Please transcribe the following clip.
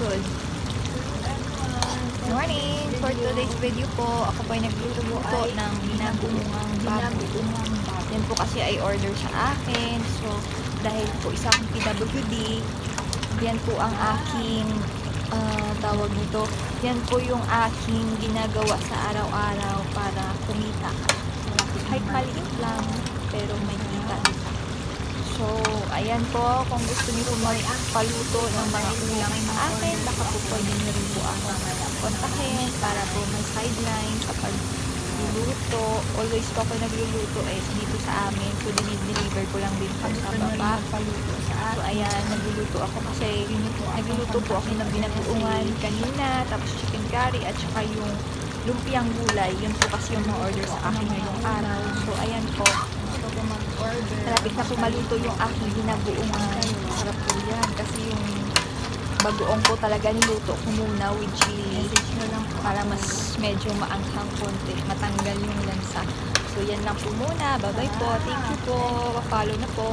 susunod. Morning! For today's video po, ako po ay nagluluto ng binagoong baboy. Yan po kasi ay order sa akin. So, dahil po isa akong PWD, yan po ang aking tawag nito. Yan po yung aking ginagawa sa araw-araw para kumita. Kahit maliit lang, pero may kita. So, ayan po, kung gusto niyo po magpaluto ng mga ulam sa akin, baka po pwede niyo rin po ako kontakin para po may sideline kapag luluto. Always po ako nagluluto dito sa amin. So, dinideliver ko lang din po sa baba. So, ayan, nagluluto ako kasi nagluluto po ako ng binagoongan kanina, tapos chicken curry, at saka yung lumpiang gulay. Yun po kasi yung ma-order sa akin ngayong araw. So, ayan po. Malapit na po maluto yung aking binagoongan. Sarap po yan kasi yung bagoong ko talaga niluto ko muna with chili para mas medyo maanghang konti, matanggal yung lansa. So yan lang po muna. Bye bye po. Thank you po. Pa-follow na po.